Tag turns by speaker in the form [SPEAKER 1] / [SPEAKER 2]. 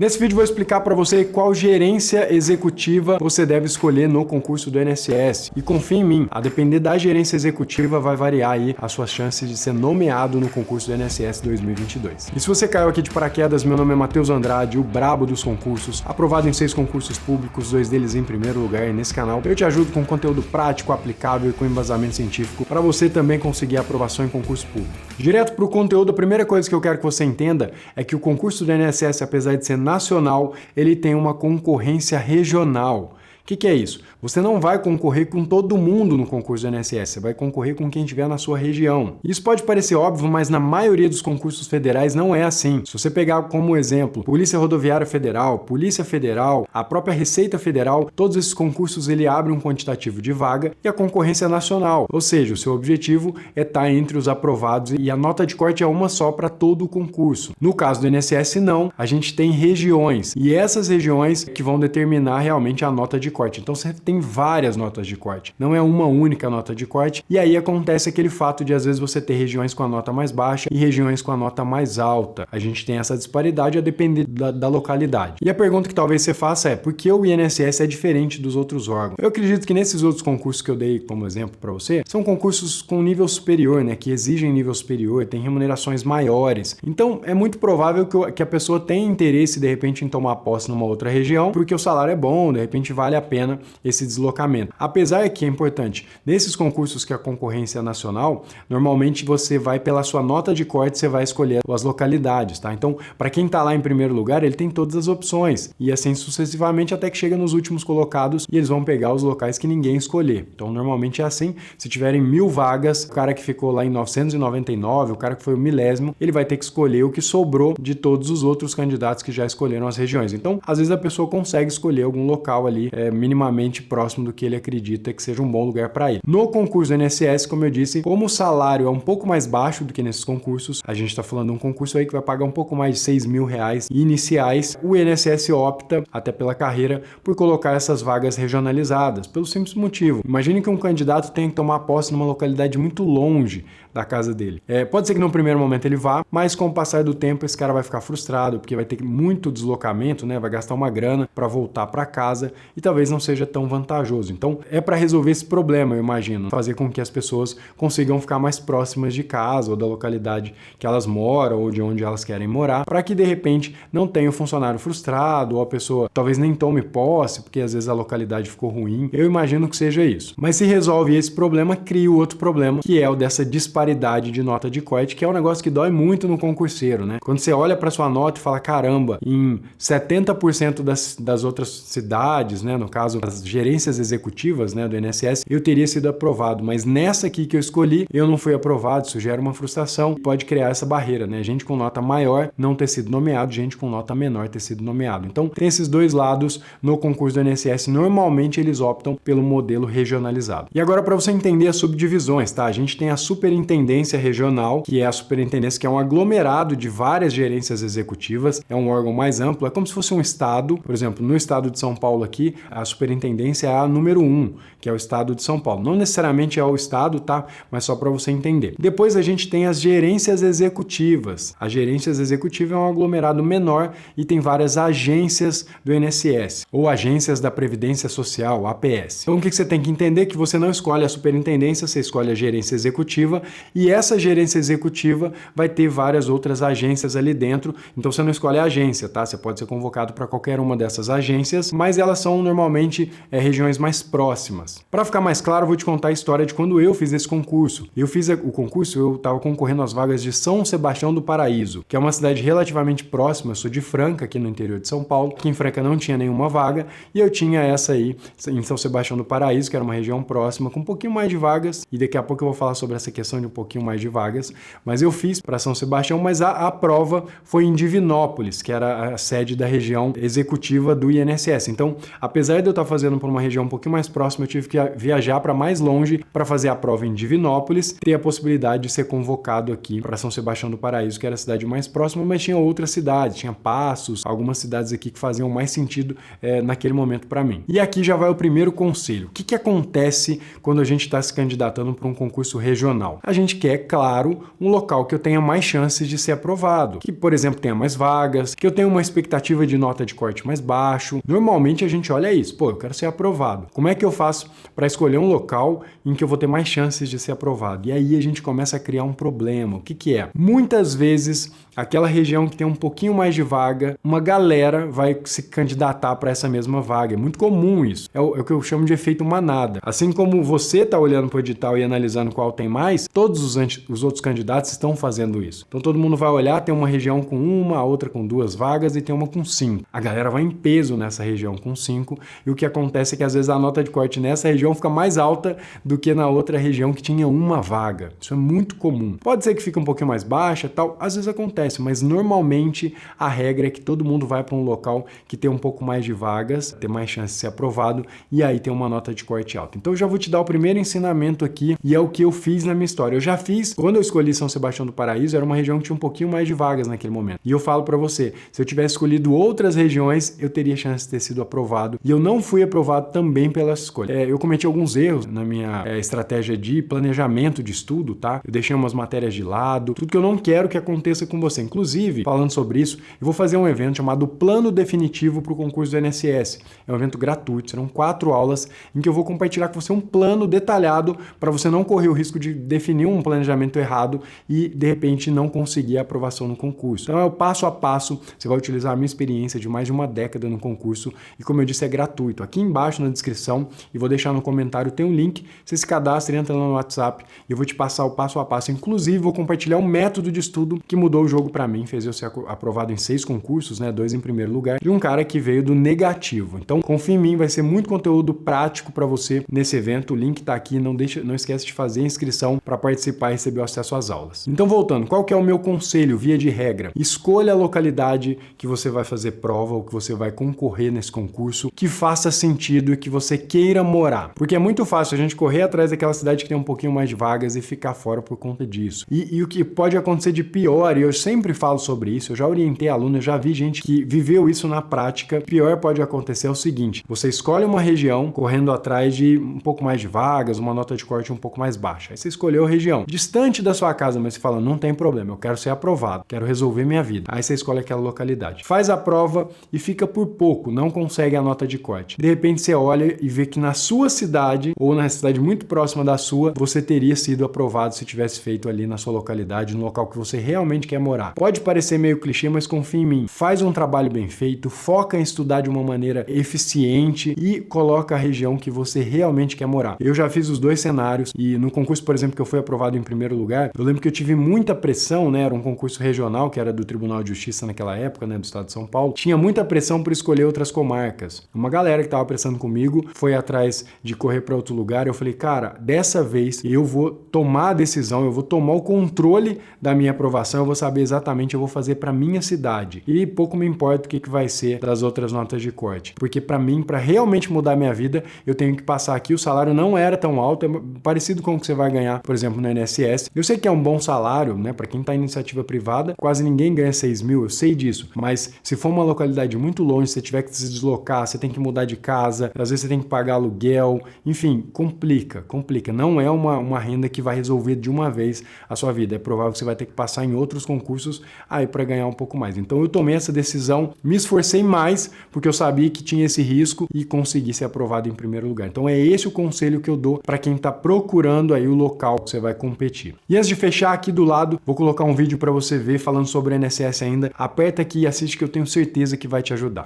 [SPEAKER 1] Nesse vídeo vou explicar para você qual gerência executiva você deve escolher no concurso do INSS. E confia em mim, a depender da gerência executiva vai variar aí as suas chances de ser nomeado no concurso do INSS 2022. E se você caiu aqui de paraquedas, meu nome é Matheus Andrade, o brabo dos concursos, aprovado em 6 concursos públicos, 2 deles em primeiro lugar, e nesse canal eu te ajudo com conteúdo prático, aplicável e com embasamento científico para você também conseguir aprovação em concurso público. Direto para o conteúdo, a primeira coisa que eu quero que você entenda é que o concurso do INSS, apesar de ser nacional, ele tem uma concorrência regional. O que é isso? Você não vai concorrer com todo mundo no concurso do INSS, você vai concorrer com quem estiver na sua região. Isso pode parecer óbvio, mas na maioria dos concursos federais não é assim. Se você pegar como exemplo Polícia Rodoviária Federal, Polícia Federal, a própria Receita Federal, todos esses concursos ele abre um quantitativo de vaga e a concorrência é nacional. Ou seja, o seu objetivo é estar entre os aprovados e a nota de corte é uma só para todo o concurso. No caso do INSS não, a gente tem regiões e essas regiões que vão determinar realmente a nota de corte. Então você tem várias notas de corte, não é uma única nota de corte, e aí acontece aquele fato de às vezes você ter regiões com a nota mais baixa e regiões com a nota mais alta. A gente tem essa disparidade a depender da localidade. E a pergunta que talvez você faça é: por que o INSS é diferente dos outros órgãos? Eu acredito que nesses outros concursos que eu dei como exemplo para você, são concursos com nível superior, né, que exigem nível superior, tem remunerações maiores. Então é muito provável que a pessoa tenha interesse de repente em tomar posse numa outra região, porque o salário é bom, de repente vale a pena esse deslocamento. Apesar que é importante, nesses concursos que a concorrência é nacional, normalmente você vai pela sua nota de corte, você vai escolher as localidades, tá? Então, para quem está lá em primeiro lugar, ele tem todas as opções e assim sucessivamente até que chega nos últimos colocados e eles vão pegar os locais que ninguém escolher. Então, normalmente é assim, se tiverem 1000 vagas, o cara que ficou lá em 999, o cara que foi o milésimo, ele vai ter que escolher o que sobrou de todos os outros candidatos que já escolheram as regiões. Então, às vezes a pessoa consegue escolher algum local ali minimamente próximo do que ele acredita que seja um bom lugar para ir. No concurso do INSS, como eu disse, como o salário é um pouco mais baixo do que nesses concursos, a gente está falando de um concurso aí que vai pagar um pouco mais de R$6.000 iniciais, o INSS opta, até pela carreira, por colocar essas vagas regionalizadas, pelo simples motivo. Imagine que um candidato tem que tomar posse numa localidade muito longe da casa dele. Pode ser que no primeiro momento ele vá, mas com o passar do tempo esse cara vai ficar frustrado, porque vai ter muito deslocamento, né? Vai gastar uma grana para voltar para casa e talvez não seja tão vantajoso. Então é para resolver esse problema, eu imagino, fazer com que as pessoas consigam ficar mais próximas de casa ou da localidade que elas moram ou de onde elas querem morar, para que de repente não tenha um funcionário frustrado ou a pessoa talvez nem tome posse, porque às vezes a localidade ficou ruim. Eu imagino que seja isso. Mas se resolve esse problema, cria o outro problema, que é o dessa disparidade de nota de corte, que é um negócio que dói muito no concurseiro, né? Quando você olha para sua nota e fala, caramba, em 70% das outras cidades, né, no caso as gerências executivas, né, do INSS, eu teria sido aprovado, mas nessa aqui que eu escolhi, eu não fui aprovado. Isso gera uma frustração, pode criar essa barreira, né? Gente com nota maior não ter sido nomeado, gente com nota menor ter sido nomeado. Então tem esses dois lados no concurso do INSS. Normalmente eles optam pelo modelo regionalizado. E agora, para você entender as subdivisões, tá? A gente tem a superintendência regional, que é a superintendência que é um aglomerado de várias gerências executivas, é um órgão mais amplo, é como se fosse um estado. Por exemplo, no estado de São Paulo aqui, a superintendência é a número 1, que é o estado de São Paulo. Não necessariamente é o estado, tá? Mas só para você entender. Depois a gente tem as gerências executivas. As gerências executivas é um aglomerado menor e tem várias agências do INSS, ou agências da Previdência Social, APS. Então o que você tem que entender é que você não escolhe a superintendência, você escolhe a gerência executiva, e essa gerência executiva vai ter várias outras agências ali dentro. Então você não escolhe a agência, tá? Você pode ser convocado para qualquer uma dessas agências, mas elas são normalmente regiões mais próximas. Para ficar mais claro, eu vou te contar a história de quando eu fiz esse concurso. Eu fiz o concurso, eu estava concorrendo às vagas de São Sebastião do Paraíso, que é uma cidade relativamente próxima. Eu sou de Franca, aqui no interior de São Paulo. Aqui em Franca não tinha nenhuma vaga e eu tinha essa aí em São Sebastião do Paraíso, que era uma região próxima, com um pouquinho mais de vagas, e daqui a pouco eu vou falar sobre essa questão de um pouquinho mais de vagas, mas eu fiz para São Sebastião, mas a prova foi em Divinópolis, que era a sede da região executiva do INSS. Então, apesar de eu estar fazendo para uma região um pouquinho mais próxima, eu tive que viajar para mais longe para fazer a prova em Divinópolis, ter a possibilidade de ser convocado aqui para São Sebastião do Paraíso, que era a cidade mais próxima, mas tinha outras cidades, tinha Passos, algumas cidades aqui que faziam mais sentido naquele momento para mim. E aqui já vai o primeiro conselho. O que acontece quando a gente está se candidatando para um concurso regional? A gente quer, claro, um local que eu tenha mais chances de ser aprovado, que, por exemplo, tenha mais vagas, que eu tenha uma expectativa de nota de corte mais baixo. Normalmente a gente olha isso, pô, eu quero ser aprovado. Como é que eu faço para escolher um local em que eu vou ter mais chances de ser aprovado? E aí a gente começa a criar um problema. O que que é? Muitas vezes, aquela região que tem um pouquinho mais de vaga, uma galera vai se candidatar para essa mesma vaga. É muito comum isso. É o que eu chamo de efeito manada. Assim como você está olhando para o edital e analisando qual tem mais, todos os outros candidatos estão fazendo isso. Então todo mundo vai olhar, tem uma região com uma, a outra com 2 vagas e tem uma com 5. A galera vai em peso nessa região com 5 e o que acontece é que às vezes a nota de corte nessa região fica mais alta do que na outra região que tinha uma vaga. Isso é muito comum. Pode ser que fique um pouquinho mais baixa, tal, às vezes acontece, mas normalmente a regra é que todo mundo vai para um local que tem um pouco mais de vagas, ter mais chance de ser aprovado e aí tem uma nota de corte alta. Então eu já vou te dar o primeiro ensinamento aqui e é o que eu fiz na minha história. Eu já fiz, quando eu escolhi São Sebastião do Paraíso, era uma região que tinha um pouquinho mais de vagas naquele momento. E eu falo para você, se eu tivesse escolhido outras regiões, eu teria chance de ter sido aprovado. E eu não fui aprovado também pela escolha. Eu cometi alguns erros na minha estratégia de planejamento de estudo, tá? Eu deixei umas matérias de lado, tudo que eu não quero que aconteça com você. Inclusive, falando sobre isso, eu vou fazer um evento chamado Plano Definitivo para o concurso do INSS. É um evento gratuito, serão 4 aulas em que eu vou compartilhar com você um plano detalhado para você não correr o risco de definir um planejamento errado e, de repente, não conseguir a aprovação no concurso. Então, é o passo a passo, você vai utilizar a minha experiência de mais de uma década no concurso e, como eu disse, é gratuito. Aqui embaixo na descrição e vou deixar no comentário, tem um link, você se cadastra, entra lá no WhatsApp e eu vou te passar o passo a passo. Inclusive, vou compartilhar um método de estudo que mudou o jogo para mim, fez eu ser aprovado em 6 concursos, né, 2 em primeiro lugar, de um cara que veio do negativo. Então, confia em mim, vai ser muito conteúdo prático para você nesse evento. O link tá aqui, não esquece de fazer a inscrição para participar e receber o acesso às aulas. Então, voltando, qual que é o meu conselho, via de regra? Escolha a localidade que você vai fazer prova ou que você vai concorrer nesse concurso, que faça sentido e que você queira morar. Porque é muito fácil a gente correr atrás daquela cidade que tem um pouquinho mais de vagas e ficar fora por conta disso. E o que pode acontecer de pior, e eu sempre falo sobre isso, eu já orientei aluno, eu já vi gente que viveu isso na prática. Pior pode acontecer é o seguinte, você escolhe uma região correndo atrás de um pouco mais de vagas, uma nota de corte um pouco mais baixa. Aí você escolheu a região distante da sua casa, mas você fala, não tem problema, eu quero ser aprovado, quero resolver minha vida. Aí você escolhe aquela localidade. Faz a prova e fica por pouco, não consegue a nota de corte. De repente você olha e vê que na sua cidade, ou na cidade muito próxima da sua, você teria sido aprovado se tivesse feito ali na sua localidade, no local que você realmente quer morar. Pode parecer meio clichê, mas confia em mim. Faz um trabalho bem feito, foca em estudar de uma maneira eficiente e coloca a região que você realmente quer morar. Eu já fiz os 2 cenários e no concurso, por exemplo, que eu fui aprovado em primeiro lugar, eu lembro que eu tive muita pressão, né? Era um concurso regional, que era do Tribunal de Justiça naquela época, né? Do estado de São Paulo. Tinha muita pressão por escolher outras comarcas. Uma galera que estava pressando comigo foi atrás de correr para outro lugar. Eu falei, cara, dessa vez eu vou tomar a decisão, eu vou tomar o controle da minha aprovação, eu vou saber exatamente, eu vou fazer para minha cidade. E pouco me importa o que vai ser das outras notas de corte. Porque para mim, para realmente mudar minha vida, eu tenho que passar aqui. O salário não era tão alto, é parecido com o que você vai ganhar, por exemplo, no INSS. Eu sei que é um bom salário, né? Para quem está em iniciativa privada, quase ninguém ganha 6 mil, eu sei disso. Mas se for uma localidade muito longe, você tiver que se deslocar, você tem que mudar de casa, às vezes você tem que pagar aluguel, enfim, complica. Não é uma renda que vai resolver de uma vez a sua vida. É provável que você vai ter que passar em outros concursos aí para ganhar um pouco mais. Então eu tomei essa decisão, me esforcei mais, porque eu sabia que tinha esse risco e consegui ser aprovado em primeiro lugar. Então é esse o conselho que eu dou para quem está procurando aí o local que você vai competir. E antes de fechar, aqui do lado, vou colocar um vídeo para você ver falando sobre o INSS ainda. Aperta aqui e assiste que eu tenho certeza que vai te ajudar.